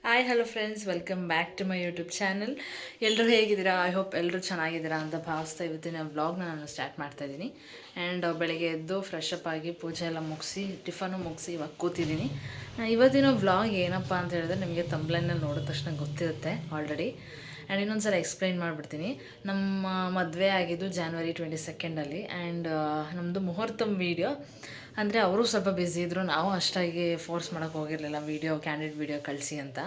Hi hello friends, welcome back to my YouTube channel. ಎಲ್ಲರೂ ಹೇಗಿದ್ದೀರಾ? I hope ಎಲ್ಲರೂ ಚೆನ್ನಾಗಿದ್ದೀರಾ ಅಂತ ಭಾವಿಸ್ತಾ ಇವತ್ತಿನ ವ್ಲಾಗ್ನ ನಾನು ಸ್ಟಾರ್ಟ್ ಮಾಡ್ತಾಯಿದ್ದೀನಿ. ಆ್ಯಂಡ್ ಬೆಳಗ್ಗೆ ಎದ್ದು ಫ್ರೆಶ್ ಅಪ್ ಆಗಿ ಪೂಜೆ ಎಲ್ಲ ಮುಗಿಸಿ ಟಿಫನು ಮುಗಿಸಿ ಇವಾಗ ಕೂತಿದ್ದೀನಿ. ಇವತ್ತಿನ ವ್ಲಾಗ್ ಏನಪ್ಪ ಅಂತ ಹೇಳಿದ್ರೆ ನಿಮಗೆ ತಂಬ್ಲೈನಲ್ಲಿ ನೋಡಿದ ತಕ್ಷಣ ಗೊತ್ತಿರುತ್ತೆ ಆಲ್ರೆಡಿ. ಆ್ಯಂಡ್ ಇನ್ನೊಂದು ಸಲ ಎಕ್ಸ್ಪ್ಲೈನ್ ಮಾಡಿಬಿಡ್ತೀನಿ. ನಮ್ಮ ಮದುವೆ ಆಗಿದ್ದು January 22 ಆ್ಯಂಡ್ ನಮ್ಮದು ಮುಹೂರ್ತಮ್ ವೀಡಿಯೋ. ಅಂದರೆ ಅವರು ಸ್ವಲ್ಪ ಬ್ಯುಸಿ ಇದ್ದರು, ನಾವು ಅಷ್ಟಾಗಿ ಫೋರ್ಸ್ ಮಾಡೋಕ್ಕೆ ಹೋಗಿರಲಿಲ್ಲ ಕ್ಯಾಂಡಿಡ್ ವೀಡಿಯೋ ಕಳಿಸಿ ಅಂತ.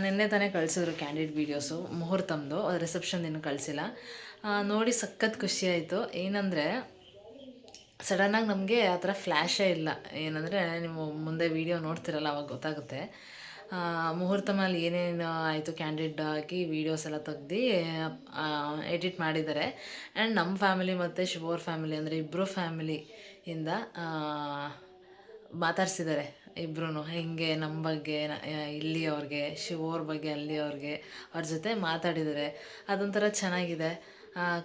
ನಿನ್ನೆ ತಾನೇ ಕಳಿಸಿದ್ರು ಕ್ಯಾಂಡಿಡ್ ವೀಡಿಯೋಸು ಮುಹೂರ್ತಮ್ದು, ರಿಸೆಪ್ಷನ್ ಇನ್ನೂ ಕಳಿಸಿಲ್ಲ. ನೋಡಿ ಸಖತ್ ಖುಷಿಯಾಯಿತು. ಏನಂದರೆ ಸಡನ್ನಾಗಿ ನಮಗೆ ಆ ಥರ ಫ್ಲ್ಯಾಶೇ ಇಲ್ಲ. ಏನಂದರೆ ನೀವು ಮುಂದೆ ವೀಡಿಯೋ ನೋಡ್ತಿರಲ್ಲ ಅವಾಗ ಗೊತ್ತಾಗುತ್ತೆ. ಮುಹೂರ್ತಮಲ್ಲಿ ಏನೇನು ಆಯಿತು ಕ್ಯಾಂಡಿಡ್ ಆಗಿ ವೀಡಿಯೋಸ್ ಎಲ್ಲ ತೆಗ್ದು ಎಡಿಟ್ ಮಾಡಿದ್ದಾರೆ. ಆ್ಯಂಡ್ ನಮ್ಮ ಫ್ಯಾಮಿಲಿ ಮತ್ತು ಶಿವೋರ್ ಫ್ಯಾಮಿಲಿ ಅಂದರೆ ಇಬ್ಬರು ಫ್ಯಾಮಿಲಿಯಿಂದ ಮಾತಾಡ್ಸಿದ್ದಾರೆ. ಇಬ್ಬರೂ ಹಿಂಗೆ ನಮ್ಮ ಬಗ್ಗೆ ಇಲ್ಲಿಯವ್ರಿಗೆ, ಶಿವೋರ ಬಗ್ಗೆ ಅಲ್ಲಿಯವ್ರಿಗೆ, ಅವ್ರ ಜೊತೆ ಮಾತಾಡಿದ್ದಾರೆ. ಅದೊಂಥರ ಚೆನ್ನಾಗಿದೆ,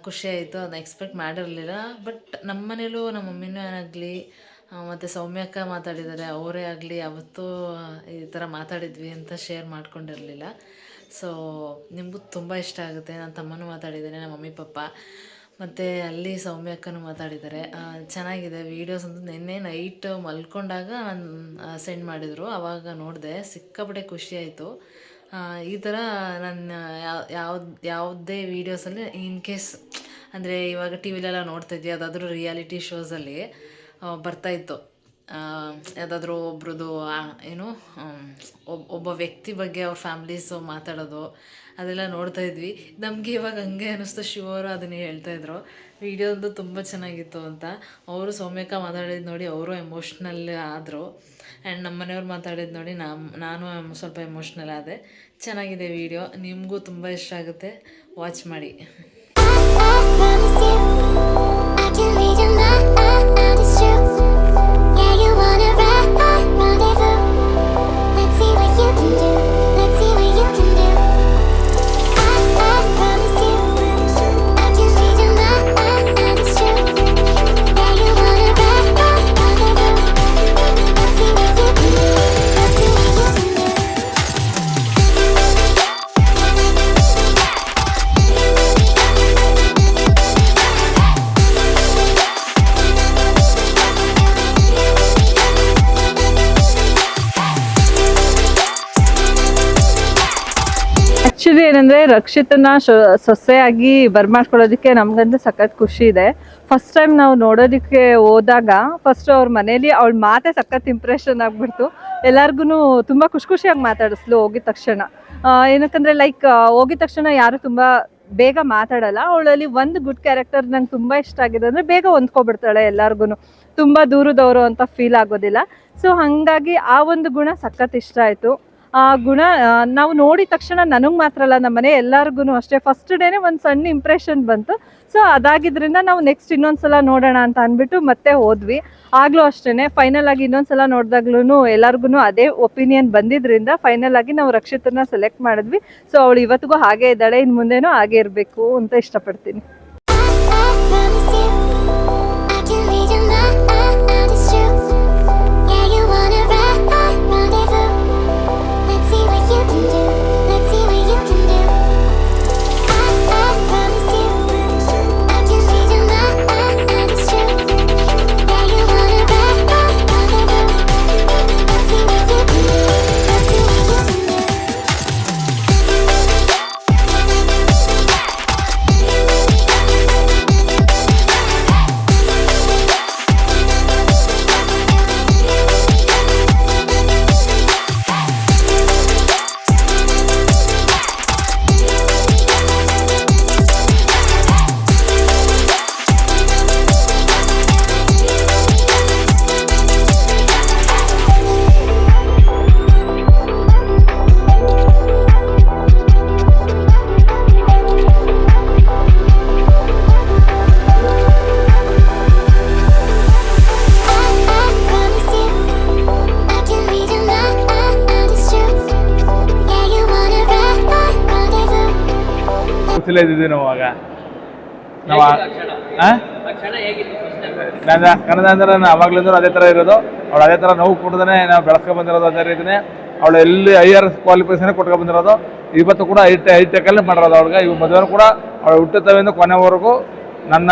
ಖುಷಿ ಆಯಿತು. ಅದನ್ನ ಎಕ್ಸ್ಪೆಕ್ಟ್ ಮಾಡಿರಲಿಲ್ಲ. ಬಟ್ ನಮ್ಮ ಮನೇಲೂ ನಮ್ಮ ಮಮ್ಮಿನೂ ಆಗಲಿ ಮತ್ತು ಸೌಮ್ಯಕ್ಕ ಮಾತಾಡಿದ್ದಾರೆ. ಅವರೇ ಆಗಲಿ ಯಾವತ್ತೂ ಈ ಥರ ಮಾತಾಡಿದ್ವಿ ಅಂತ ಶೇರ್ ಮಾಡ್ಕೊಂಡಿರಲಿಲ್ಲ. ಸೊ ನಿಮಗೂ ತುಂಬ ಇಷ್ಟ ಆಗುತ್ತೆ. ನನ್ನ ತಮ್ಮನೂ ಮಾತಾಡಿದ್ದಾನೆ, ನಮ್ಮ ಮಮ್ಮಿ ಪಪ್ಪ, ಮತ್ತು ಅಲ್ಲಿ ಸೌಮ್ಯಕ್ಕನೂ ಮಾತಾಡಿದ್ದಾರೆ. ಚೆನ್ನಾಗಿದೆ ವೀಡಿಯೋಸ್ ಅಂತ. ನಿನ್ನೆ ನೈಟ್ ಮಲ್ಕೊಂಡಾಗ ನಾನು ಸೆಂಡ್ ಮಾಡಿದರು, ಆವಾಗ ನೋಡಿದೆ. ಸಿಕ್ಕಾಪಟ್ಟೆ ಖುಷಿಯಾಯಿತು. ಈ ಥರ ನನ್ನ ಯಾವುದೇ ವೀಡಿಯೋಸಲ್ಲಿ ಇನ್ ಕೇಸ್ ಅಂದರೆ ಇವಾಗ ಟಿ ವಿಲೆಲ್ಲ ನೋಡ್ತಾಯಿದ್ವಿ, ಯಾವುದಾದ್ರೂ ರಿಯಾಲಿಟಿ ಶೋಸಲ್ಲಿ ಬರ್ತಾಯಿತ್ತು. ಯಾವುದಾದ್ರೂ ಒಬ್ರದ್ದು ಏನು ಒಬ್ಬ ವ್ಯಕ್ತಿ ಬಗ್ಗೆ ಅವ್ರ ಫ್ಯಾಮ್ಲೀಸು ಮಾತಾಡೋದು ಅದೆಲ್ಲ ನೋಡ್ತಾಯಿದ್ವಿ. ನಮಗೆ ಇವಾಗ ಹಂಗೆ ಅನ್ನಿಸ್ತು. ಶಿವರು ಅದನ್ನೇ ಹೇಳ್ತಾಯಿದ್ರು, ವೀಡಿಯೋದು ತುಂಬ ಚೆನ್ನಾಗಿತ್ತು ಅಂತ. ಅವರು ಸೌಮ್ಯಕ್ಕ ಮಾತಾಡಿದ್ದು ನೋಡಿ ಅವರು ಎಮೋಷ್ನಲ್ ಆದರು. ಆ್ಯಂಡ್ ನಮ್ಮ ಮನೆಯವ್ರು ಮಾತಾಡಿದ್ದು ನೋಡಿ ನಾನು ಸ್ವಲ್ಪ ಎಮೋಷ್ನಲ್ ಆದೆ. ಚೆನ್ನಾಗಿದೆ ವೀಡಿಯೋ, ನಿಮಗೂ ತುಂಬ ಇಷ್ಟ ಆಗುತ್ತೆ, ವಾಚ್ ಮಾಡಿ. ಆ್ಯಕ್ಚುಲಿ ಏನಂದರೆ ರಕ್ಷಿತನ ಸೊಸೆಯಾಗಿ ಬರ್ಮಾಡ್ಕೊಳ್ಳೋದಕ್ಕೆ ನಮಗಂತೂ ಸಖತ್ ಖುಷಿ ಇದೆ. ಫಸ್ಟ್ ಟೈಮ್ ನಾವು ನೋಡೋದಕ್ಕೆ ಹೋದಾಗ ಫಸ್ಟ್ ಅವ್ರ ಮನೇಲಿ ಅವಳ ಮಾತೇ ಸಖತ್ ಇಂಪ್ರೆಷನ್ ಆಗಿಬಿಡ್ತು. ಎಲ್ಲರಿಗೂ ತುಂಬ ಖುಷಿಯಾಗಿ ಮಾತಾಡಿಸ್ಲು ಹೋಗಿದ ತಕ್ಷಣ. ಏನಕ್ಕಂದರೆ ಲೈಕ್ ಹೋಗಿದ ತಕ್ಷಣ ಯಾರು ತುಂಬ ಬೇಗ ಮಾತಾಡಲ್ಲ. ಅವಳಲ್ಲಿ ಒಂದು ಗುಡ್ ಕ್ಯಾರೆಕ್ಟರ್ ನಂಗೆ ತುಂಬ ಇಷ್ಟ ಆಗಿದೆ ಅಂದರೆ ಬೇಗ ಹೊಂದ್ಕೊಬಿಡ್ತಾಳೆ, ಎಲ್ಲರಿಗೂ ತುಂಬ ದೂರದವರು ಅಂತ ಫೀಲ್ ಆಗೋದಿಲ್ಲ. ಸೊ ಹಾಗಾಗಿ ಆ ಒಂದು ಗುಣ ಸಖತ್ ಇಷ್ಟ ಆಯಿತು. ಆ ಗುಣ ನಾವು ನೋಡಿದ ತಕ್ಷಣ ನನಗೆ ಮಾತ್ರ ಅಲ್ಲ, ನಮ್ಮ ಮನೆ ಎಲ್ಲರಿಗೂ ಅಷ್ಟೇ ಫಸ್ಟ್ ಡೇನೇ ಒಂದು ಸಣ್ಣ ಇಂಪ್ರೆಷನ್ ಬಂತು. ಸೊ ಅದಾಗಿದ್ದರಿಂದ ನಾವು ನೆಕ್ಸ್ಟ್ ಇನ್ನೊಂದ್ಸಲ ನೋಡೋಣ ಅಂತ ಅಂದ್ಬಿಟ್ಟು ಮತ್ತೆ ಹೋದ್ವಿ. ಆಗಲೂ ಅಷ್ಟೇ ಫೈನಲ್ ಆಗಿ ಇನ್ನೊಂದ್ಸಲ ನೋಡಿದಾಗ್ಲೂ ಎಲ್ಲರಿಗೂ ಅದೇ ಒಪಿನಿಯನ್ ಬಂದಿದ್ದರಿಂದ ಫೈನಲ್ ಆಗಿ ನಾವು ರಕ್ಷಿತನ ಸೆಲೆಕ್ಟ್ ಮಾಡಿದ್ವಿ. ಸೊ ಅವಳು ಇವತ್ತಿಗೂ ಹಾಗೆ ಇದ್ದಾಳೆ, ಇನ್ನು ಮುಂದೆನೂ ಹಾಗೆ ಇರಬೇಕು ಅಂತ ಇಷ್ಟಪಡ್ತೀನಿ. ಇದ್ದೀವಿ ನಾವಾಗ ನಾವು ಕನ್ನಡ ಅಂದ್ರೆ ಅವಾಗ್ಲಿಂದ ಅದೇ ಥರ ಇರೋದು. ಅವಳು ಅದೇ ಥರ ನೋವು ಕೊಡ್ದೇ ನಾವು ಬೆಳೆಸ್ಕೊಂಡು ಬಂದಿರೋದು ಅದೇ ರೀತಿನೇ. ಅವಳು ಎಲ್ಲಿ ಹೈಯರ್ ಕ್ವಾಲಿಫಿಕೇಶನ್ ಕೊಟ್ಕೊಂಡು ಬಂದಿರೋದು. ಇವತ್ತು ಕೂಡ ಹೈಟೆಕಲ್ಲಿ ಮಾಡಿರೋದು ಅವಳಿಗೆ. ಇವ್ ಮದುವೆ ಕೂಡ ಅವಳು ಹುಟ್ಟುತ್ತವೆಂದು ಕೊನೆವರೆಗೂ ನನ್ನ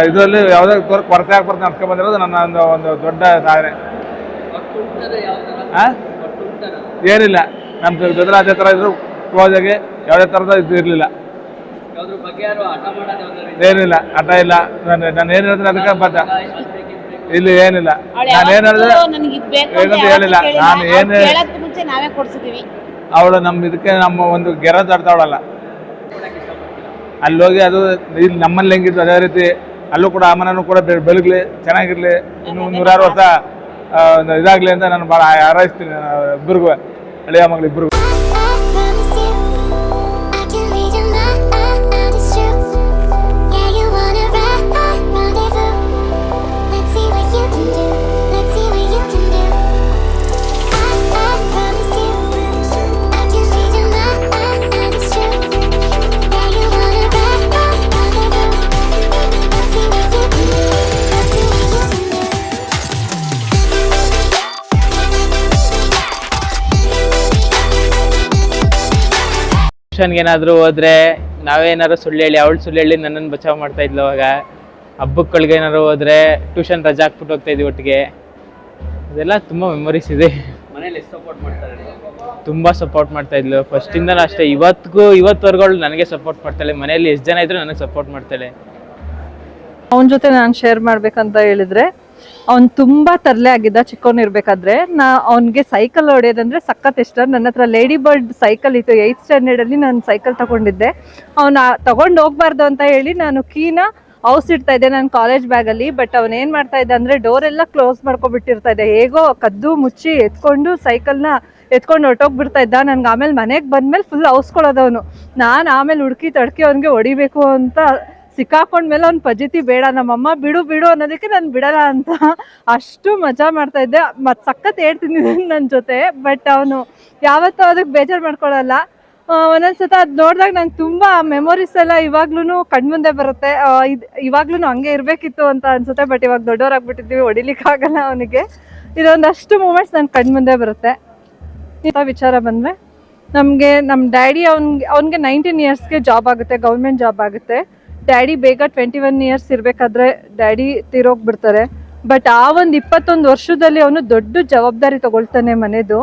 ಇದರಲ್ಲಿ ಯಾವುದೇ ಕೊರತೆ ಆಗ್ಬಾರ್ದು ನಡ್ಸ್ಕೊಂಡು ಬಂದಿರೋದು ನನ್ನ ಒಂದು ದೊಡ್ಡ ಸಾಧನೆ. ಏನಿಲ್ಲ, ನಮ್ಮ ಜೊತೆ ಅದೇ ಥರ ಇದ್ರು ಕ್ಲೋಸ್ ಆಗಿ ಯಾವುದೇ ಥರದ ಇದು ಇರಲಿಲ್ಲ. ಏನಿಲ್ಲ, ಹಠ ಇಲ್ಲ. ನಾನು ಏನು ಹೇಳಿದ್ರೆ ಅದಕ್ಕೆ ಬದ್ಧ. ಇಲ್ಲಿ ಏನಿಲ್ಲ, ನಾನು ಏನು ಹೇಳಿದ್ರೆ ಏನಂತ ಹೇಳಿಲ್ಲ. ನಾನು ಏನು ಅವಳು ನಮ್ಮ ಇದಕ್ಕೆ ನಮ್ಮ ಒಂದು ಗೆರ ತಡ್ತಾವಳಲ್ಲ, ಅಲ್ಲೋಗಿ ಅದು ಇಲ್ಲಿ ನಮ್ಮಲ್ಲಿ ಹೆಂಗಿತ್ತು ಅದೇ ರೀತಿ ಅಲ್ಲೂ ಕೂಡ ಆ ಮನೂ ಕೂಡ ಬೆಳಗ್ಲಿ, ಚೆನ್ನಾಗಿರ್ಲಿ, ಇನ್ನು 100 ವರ್ಷ ಇದಾಗಲಿ ಅಂತ ನಾನು ಭಾಳ ಹಾರೈಸ್ತೀನಿ ಇಬ್ಬರಿಗೂ, ಹಳೆಯ ಮಗಳು ಇಬ್ಬರಿಗೂ. ಟ್ಯೂಷನ್ಗೆ ಏನಾದರೂ ಹೋದ್ರೆ ನಾವೇನಾದ್ರು ಸುಳ್ಳು ಹೇಳಿ ಅವಳು ಸುಳ್ಳು ಹೇಳಿ ನನ್ನನ್ನು ಬಚಾವ್ ಮಾಡ್ತಾ ಇದ್ಲು. ಅವಾಗ ಹಬ್ಬಗಳಿಗೆ ಏನಾದ್ರು ಹೋದ್ರೆ ಟ್ಯೂಷನ್ ರಜಾ ಹಾಕ್ಬಿಟ್ಟು ಹೋಗ್ತಾ ಇದ್ವಿ ಒಟ್ಟಿಗೆ. ಅದೆಲ್ಲ ತುಂಬ ಮೆಮೊರೀಸ್ ಇದೆ. ಮನೇಲಿ ಎಷ್ಟು ಸಪೋರ್ಟ್ ಮಾಡ್ತಾರೆ? ತುಂಬ ಸಪೋರ್ಟ್ ಮಾಡ್ತಾ ಇದ್ಲು ಫಸ್ಟಿಂದನೂ ಅಷ್ಟೇ. ಇವತ್ತುವರೆಗೂ ನನಗೆ ಸಪೋರ್ಟ್ ಮಾಡ್ತಾಳೆ. ಮನೆಯಲ್ಲಿ ಎಷ್ಟು ಜನ ಇದ್ರು ನನಗೆ ಸಪೋರ್ಟ್ ಮಾಡ್ತಾಳೆ. ಅವನ ಜೊತೆ ನಾನು ಶೇರ್ ಮಾಡ್ಬೇಕಂತ ಹೇಳಿದ್ರೆ, ಅವ್ನು ತುಂಬಾ ತರಲೆ ಆಗಿದ್ದ ಚಿಕ್ಕವನಿರ್ಬೇಕಾದ್ರೆ. ಅವ್ನಿಗೆ ಸೈಕಲ್ ಹೊಡೆಯೋದಂದ್ರೆ ಸಖತ್ ಇಷ್ಟ. ನನ್ನ ಹತ್ರ ಲೇಡಿ ಬರ್ಡ್ ಸೈಕಲ್ ಇತ್ತು. 8th ಸ್ಟ್ಯಾಂಡರ್ಡ್ ಅಲ್ಲಿ ನಾನು ಸೈಕಲ್ ತಗೊಂಡಿದ್ದೆ. ಅವ್ನ ತಗೊಂಡು ಹೋಗ್ಬಾರ್ದು ಅಂತ ಹೇಳಿ ನಾನು ಕೀನ ಔಸಿಡ್ತಾ ಇದ್ದೆ ನನ್ನ ಕಾಲೇಜ್ ಬ್ಯಾಗಲ್ಲಿ. ಬಟ್ ಅವ್ನು ಏನು ಮಾಡ್ತಾ ಇದ್ದ ಅಂದರೆ ಡೋರ್ ಎಲ್ಲ ಕ್ಲೋಸ್ ಮಾಡ್ಕೊಬಿಟ್ಟಿರ್ತಾ ಇದ್ದೆ. ಹೇಗೋ ಕದ್ದು ಮುಚ್ಚಿ ಎತ್ಕೊಂಡು ಸೈಕಲ್ನ ಎತ್ಕೊಂಡು ಹೊರಟೋಗ್ಬಿಡ್ತಾ ಇದ್ದ. ನನ್ಗೆ ಆಮೇಲೆ ಮನೆಗೆ ಬಂದ್ಮೇಲೆ ಫುಲ್ ಔಸ್ಕೊಳ್ಳೋದವನು. ನಾನು ಆಮೇಲೆ ಹುಡುಕಿ ತಡ್ಕಿ ಅವ್ನಿಗೆ ಹೊಡಿಬೇಕು ಅಂತ ಸಿಕ್ಕಾಕೊಂಡ್ಮೇಲೆ ಅವ್ನು ಪಜಿತಿ ಬೇಡ, ನಮ್ಮಮ್ಮ ಬಿಡು ಬಿಡು ಅನ್ನೋದಕ್ಕೆ ನಾನು ಬಿಡಲ್ಲ ಅಂತ ಅಷ್ಟು ಮಜಾ ಮಾಡ್ತಾ ಇದ್ದೆ. ಮತ್ತು ಸಖತ್ ಹೇಳ್ತೀನಿ ನನ್ನ ಜೊತೆ. ಬಟ್ ಅವನು ಯಾವತ್ತೂ ಅದಕ್ಕೆ ಬೇಜಾರು ಮಾಡ್ಕೊಳ್ಳಲ್ಲ. ಒಂದೊಂದ್ಸತ ಅದು ನೋಡಿದಾಗ ನಂಗೆ ತುಂಬ ಮೆಮೊರೀಸ್ ಎಲ್ಲ ಇವಾಗ್ಲೂ ಕಣ್ಮುಂದೆ ಬರುತ್ತೆ. ಇವಾಗ್ಲೂ ಹಂಗೆ ಇರಬೇಕಿತ್ತು ಅಂತ ಅನ್ಸುತ್ತೆ. ಬಟ್ ಇವಾಗ ದೊಡ್ಡವರಾಗ್ಬಿಟ್ಟಿದ್ದೀವಿ, ಹೊಡಿಲಿಕ್ಕಾಗಲ್ಲ ಅವನಿಗೆ. ಇದೊಂದಷ್ಟು ಮೂಮೆಂಟ್ಸ್ ನನ್ನ ಕಣ್ಮುಂದೆ ಬರುತ್ತೆ. ಇಂಥ ವಿಚಾರ ಬಂದರೆ ನಮಗೆ ನಮ್ಮ ಡ್ಯಾಡಿ ಅವ್ನಿಗೆ 19 ಇಯರ್ಸ್ಗೆ ಜಾಬ್ ಆಗುತ್ತೆ, ಗೌರ್ಮೆಂಟ್ ಜಾಬ್ ಆಗುತ್ತೆ. ಡ್ಯಾಡಿ ಬೇಗ 21 ಇಯರ್ಸ್ ಇರಬೇಕಾದ್ರೆ ಡ್ಯಾಡಿ ತೀರೋಗ್ಬಿಡ್ತಾರೆ. ಬಟ್ ಆ ಒಂದು 21 ವರ್ಷದಲ್ಲಿ ಅವನು ದೊಡ್ಡ ಜವಾಬ್ದಾರಿ ತಗೊಳ್ತಾನೆ ಮನೆದು.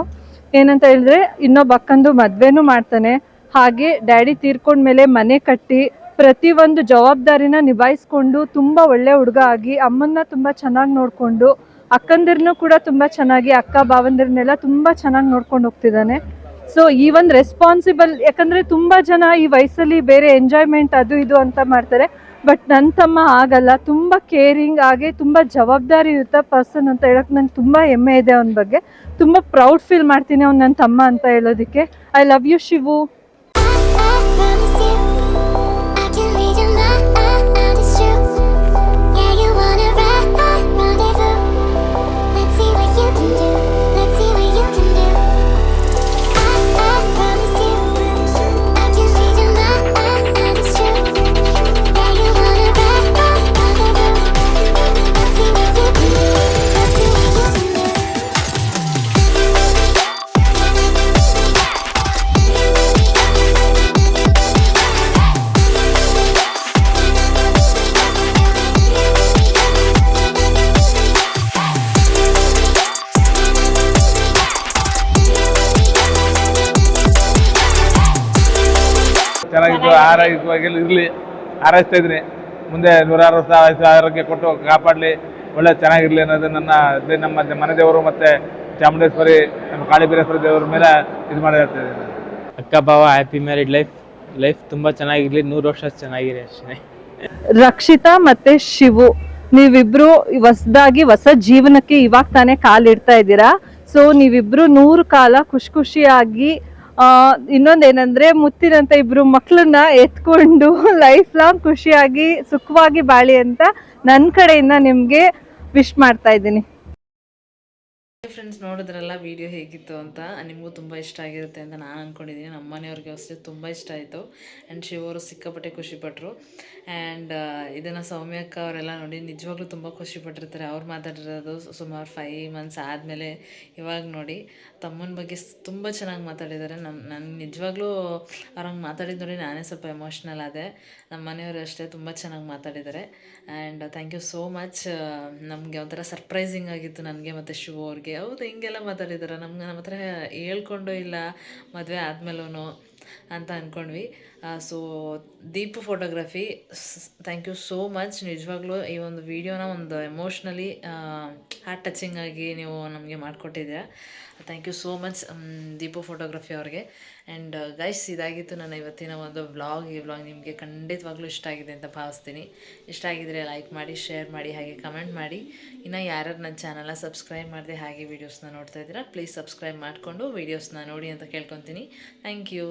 ಏನಂತ ಹೇಳಿದ್ರೆ ಇನ್ನೊಬ್ಬ ಅಕ್ಕಂದು ಮದುವೆನೂ ಮಾಡ್ತಾನೆ. ಹಾಗೆ ಡ್ಯಾಡಿ ತೀರ್ಕೊಂಡ್ಮೇಲೆ ಮನೆ ಕಟ್ಟಿ ಪ್ರತಿಯೊಂದು ಜವಾಬ್ದಾರಿನ ನಿಭಾಯಿಸ್ಕೊಂಡು ತುಂಬ ಒಳ್ಳೆ ಹುಡುಗ ಆಗಿ ಅಮ್ಮನ್ನ ತುಂಬ ಚೆನ್ನಾಗಿ ನೋಡಿಕೊಂಡು ಅಕ್ಕಂದಿರನ್ನು ಕೂಡ ತುಂಬ ಚೆನ್ನಾಗಿ, ಅಕ್ಕ ಭಾವಂದಿರನ್ನೆಲ್ಲ ತುಂಬ ಚೆನ್ನಾಗಿ ನೋಡ್ಕೊಂಡು ಹೋಗ್ತಿದ್ದಾನೆ. ಸೊ ಈ ಒಂದು ರೆಸ್ಪಾನ್ಸಿಬಲ್, ಯಾಕಂದರೆ ತುಂಬ ಜನ ಈ ವಯಸ್ಸಲ್ಲಿ ಬೇರೆ ಎಂಜಾಯ್ಮೆಂಟ್ ಅದು ಇದು ಅಂತ ಮಾಡ್ತಾರೆ. ಬಟ್ ನನ್ನ ತಮ್ಮ ಆಗಲ್ಲ. ತುಂಬ ಕೇರಿಂಗ್ ಆಗಿ ತುಂಬ ಜವಾಬ್ದಾರಿಯುತ ಪರ್ಸನ್ ಅಂತ ಹೇಳೋಕ್ಕೆ ನಂಗೆ ತುಂಬ ಹೆಮ್ಮೆ ಇದೆ. ಅವನ ಬಗ್ಗೆ ತುಂಬ ಪ್ರೌಡ್ ಫೀಲ್ ಮಾಡ್ತೀನಿ ಅವ್ನು ನನ್ನ ತಮ್ಮ ಅಂತ ಹೇಳೋದಕ್ಕೆ. I love you Shivu. ಚೆನ್ನಾಗಿದ್ದು ಆರೋಗ್ಯವಾಗೆಲ್ಲ ಇರಲಿ ಹಾರೈಸ್ತಾ ಇದ್ದೀನಿ. ಮುಂದೆ 106 ವರ್ಷ ಆರೋಗ್ಯ ಕೊಟ್ಟು ಕಾಪಾಡಲಿ, ಒಳ್ಳೆ ಚೆನ್ನಾಗಿರಲಿ ಅನ್ನೋದು ನಮ್ಮ ಮನೆ ದೇವರು ಮತ್ತು ಚಾಮುಂಡೇಶ್ವರಿ, ನಮ್ಮ ಕಾಳಿಬೀರೇಶ್ವರಿ ದೇವರ ಮೇಲೆ ಇದು ಮಾಡಿ ಹೇಳ್ತಾ ಇದ್ದೀನಿ. ಅಕ್ಕ ಬಾವ ಹ್ಯಾಪಿ ಮ್ಯಾರಿಡ್ ಲೈಫ್ ತುಂಬ ಚೆನ್ನಾಗಿರಲಿ, 100 ವರ್ಷ ಚೆನ್ನಾಗಿರಿ ಅಷ್ಟೇ. ರಕ್ಷಿತಾ ಮತ್ತೆ ಶಿವು, ನೀವಿಬ್ರು ಹೊಸ ಜೀವನಕ್ಕೆ ಇವಾಗ ತಾನೇ ಕಾಲಿಡ್ತಾ ಇದ್ದೀರಾ. ಸೊ ನೀವಿಬ್ರು 100 ಕಾಲ ಖುಷಿಯಾಗಿ, ಇನ್ನೊಂದೇನಂದ್ರೆ ಮುತ್ತಿನಂತ ಇಬ್ರು ಮಕ್ಕಳನ್ನ ಎತ್ಕೊಂಡು ಲೈಫ್ ಲಾಂಗ್ ಖುಷಿಯಾಗಿ ಸುಖವಾಗಿ ಬಾಳಿ ಅಂತ ನನ್ನ ಕಡೆಯಿಂದ ನಿಮ್ಗೆ ವಿಶ್ ಮಾಡ್ತಾ ಇದ್ದೀನಿ. ಫ್ರೆಂಡ್ಸ್, ನೋಡಿದ್ರಲ್ಲ ವಿಡಿಯೋ ಹೇಗಿತ್ತು ಅಂತ. ನಿಮಗೂ ತುಂಬ ಇಷ್ಟ ಆಗಿರುತ್ತೆ ಅಂತ ನಾನು ಅಂದ್ಕೊಂಡಿದ್ದೀನಿ. ನಮ್ಮ ಮನೆಯವ್ರಿಗೆ ಅಷ್ಟೇ ತುಂಬ ಇಷ್ಟ ಆಯಿತು. ಆ್ಯಂಡ್ ಶಿವರು ಸಿಕ್ಕಾಪಟ್ಟೆ ಖುಷಿಪಟ್ಟರು. ಆ್ಯಂಡ್ ಇದನ್ನು ಸೌಮ್ಯಕ್ಕ ಅವರೆಲ್ಲ ನೋಡಿ ನಿಜವಾಗ್ಲೂ ತುಂಬ ಖುಷಿಪಟ್ಟಿರ್ತಾರೆ. ಅವ್ರು ಮಾತಾಡಿರೋದು ಸುಮಾರು 5 ಮಂತ್ಸ್ ಆದಮೇಲೆ ಇವಾಗ ನೋಡಿ ತಮ್ಮನ ಬಗ್ಗೆ ತುಂಬ ಚೆನ್ನಾಗಿ ಮಾತಾಡಿದ್ದಾರೆ. ನನಗೆ ನಿಜವಾಗ್ಲೂ ಅವ್ರಂಗೆ ಮಾತಾಡಿದ್ದು ನೋಡಿ ನಾನೇ ಸ್ವಲ್ಪ ಎಮೋಷ್ನಲ್ ಆದೆ. ನಮ್ಮ ಮನೆಯವರು ಅಷ್ಟೇ ತುಂಬ ಚೆನ್ನಾಗಿ ಮಾತಾಡಿದ್ದಾರೆ. And thank you so much. ನಮಗೆ ಒಂಥರ ಸರ್ಪ್ರೈಸಿಂಗ್ ಆಗಿತ್ತು ನನಗೆ ಮತ್ತು ಶಿವ ಅವ್ರಿಗೆ. ಹೌದು, ಹಿಂಗೆಲ್ಲ ಮಾತಾಡಿದ್ದಾರೆ, ನಮ್ಮ ಹತ್ರ ಹೇಳ್ಕೊಂಡು ಇಲ್ಲ ಮದುವೆ ಆದಮೇಲೂ ಅಂತ ಅಂದ್ಕೊಂಡ್ವಿ. So Deepu photography, thank you so much. ನಿಜವಾಗ್ಲೂ ಈ ಒಂದು ವಿಡಿಯೋನ ಒಂದು ಎಮೋಷ್ನಲಿ ಹಾರ್ಟ್ ಟಚಿಂಗ್ ಆಗಿ ನೀವು ನಮಗೆ ಮಾಡಿಕೊಟ್ಟಿದ್ದೀರಾ. Thank you so much Deepu photography ಅವ್ರಿಗೆ. ಆ್ಯಂಡ್ ಗೈಸ್, ಇದಾಗಿತ್ತು ನನ್ನ ಇವತ್ತಿನ ಒಂದು ವ್ಲಾಗ್. ಈ ವ್ಲಾಗ್ ನಿಮಗೆ ಖಂಡಿತವಾಗ್ಲೂ ಇಷ್ಟ ಆಗಿದೆ ಅಂತ ಭಾವಿಸ್ತೀನಿ. ಇಷ್ಟ ಆಗಿದ್ರೆ ಲೈಕ್ ಮಾಡಿ, ಶೇರ್ ಮಾಡಿ, ಹಾಗೆ ಕಮೆಂಟ್ ಮಾಡಿ. ಇನ್ನು ಯಾರ್ಯಾರು ನನ್ನ ಚಾನಲ್ನ ಸಬ್ಸ್ಕ್ರೈಬ್ ಮಾಡಿದೆ ಹಾಗೆ ವೀಡಿಯೋಸ್ನ ನೋಡ್ತಾ ಇದ್ದೀರಾ, ಪ್ಲೀಸ್ ಸಬ್ಸ್ಕ್ರೈಬ್ ಮಾಡಿಕೊಂಡು ವೀಡಿಯೋಸ್ನ ನೋಡಿ ಅಂತ ಕೇಳ್ಕೊತೀನಿ. Thank you.